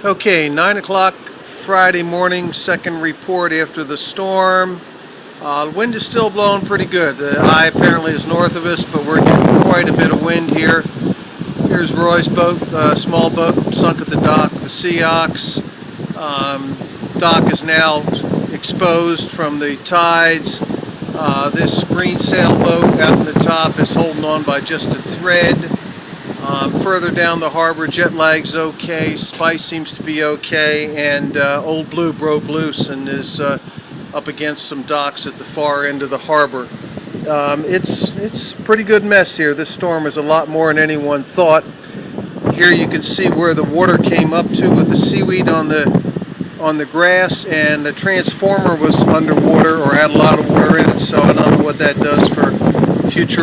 Okay, 9 o'clock Friday morning, second report after the storm. The wind is still blowing pretty good. The eye apparently is north of us, but we're getting quite a bit of wind here. Here's Roy's boat, small boat, sunk at the dock, the Sea Ox. Dock is now exposed from the tides. This green sailboat out in the top is holding on by just a thread. Further down the harbor, jet lag's okay, Spice seems to be okay, and Old Blue broke loose and is up against some docks at the far end of the harbor. It's a pretty good mess here. This storm is a lot more than anyone thought. Here you can see where the water came up to with the seaweed on the grass, and the transformer was underwater or had a lot of water in it, so I don't know what that does for future